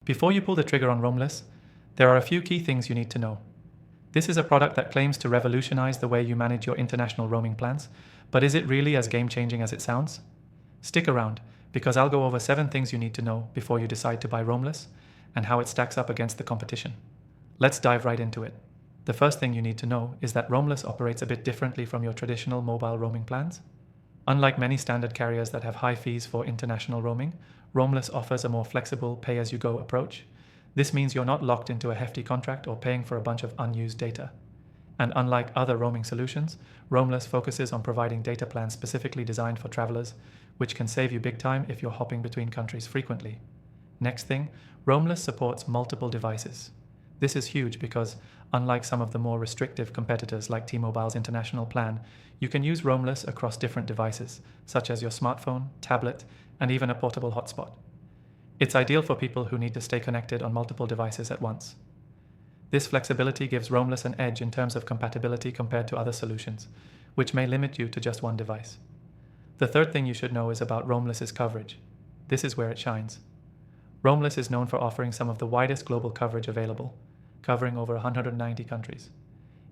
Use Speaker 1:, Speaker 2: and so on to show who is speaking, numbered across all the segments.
Speaker 1: Before you pull the trigger on Roamless, there are a few key things you need to know. This is a product that claims to revolutionize the way you manage your international roaming plans, but is it really as game-changing as it sounds? Stick around, because I'll go over 7 things you need to know before you decide to buy Roamless, and how it stacks up against the competition. Let's dive right into it. The first thing you need to know is that Roamless operates a bit differently from your traditional mobile roaming plans. Unlike many standard carriers that have high fees for international roaming, Roamless offers a more flexible pay-as-you-go approach. This means you're not locked into a hefty contract or paying for a bunch of unused data. And unlike other roaming solutions, Roamless focuses on providing data plans specifically designed for travelers, which can save you big time if you're hopping between countries frequently. Next thing, Roamless supports multiple devices. This is huge because, unlike some of the more restrictive competitors like T-Mobile's international plan, you can use Roamless across different devices, such as your smartphone, tablet, and even a portable hotspot. It's ideal for people who need to stay connected on multiple devices at once. This flexibility gives Roamless an edge in terms of compatibility compared to other solutions, which may limit you to just one device. The third thing you should know is about Roamless's coverage. This is where it shines. Roamless is known for offering some of the widest global coverage available, covering over 190 countries.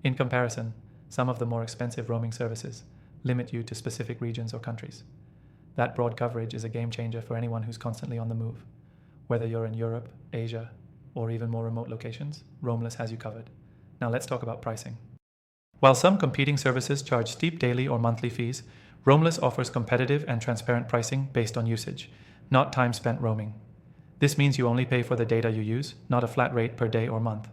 Speaker 1: In comparison, some of the more expensive roaming services limit you to specific regions or countries. That broad coverage is a game changer for anyone who's constantly on the move. Whether you're in Europe, Asia, or even more remote locations, Roamless has you covered. Now let's talk about pricing. While some competing services charge steep daily or monthly fees, Roamless offers competitive and transparent pricing based on usage, not time spent roaming. This means you only pay for the data you use, not a flat rate per day or month.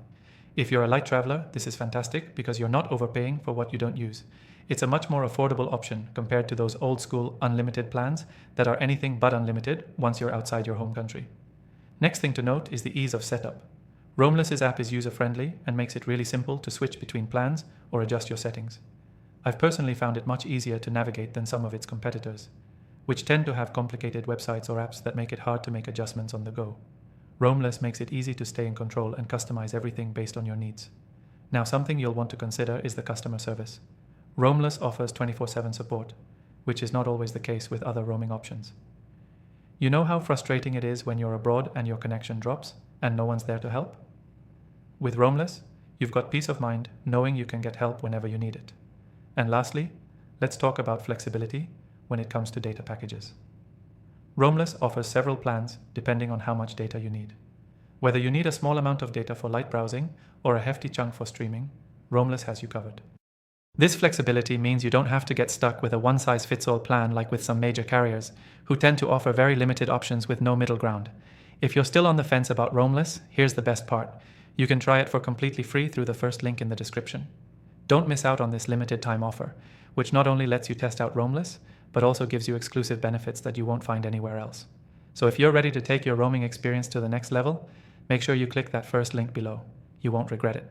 Speaker 1: If you're a light traveler, this is fantastic because you're not overpaying for what you don't use. It's a much more affordable option compared to those old-school unlimited plans that are anything but unlimited once you're outside your home country. Next thing to note is the ease of setup. Roamless's app is user-friendly and makes it really simple to switch between plans or adjust your settings. I've personally found it much easier to navigate than some of its competitors, which tend to have complicated websites or apps that make it hard to make adjustments on the go. Roamless makes it easy to stay in control and customize everything based on your needs. Now, something you'll want to consider is the customer service. Roamless offers 24/7 support, which is not always the case with other roaming options. You know how frustrating it is when you're abroad and your connection drops and no one's there to help? With Roamless, you've got peace of mind knowing you can get help whenever you need it. And lastly, let's talk about flexibility when it comes to data packages. Roamless offers several plans depending on how much data you need. Whether you need a small amount of data for light browsing or a hefty chunk for streaming, Roamless has you covered. This flexibility means you don't have to get stuck with a one-size-fits-all plan like with some major carriers, who tend to offer very limited options with no middle ground. If you're still on the fence about Roamless, here's the best part. You can try it for completely free through the first link in the description. Don't miss out on this limited time offer, which not only lets you test out Roamless, but also gives you exclusive benefits that you won't find anywhere else. So if you're ready to take your roaming experience to the next level, make sure you click that first link below. You won't regret it.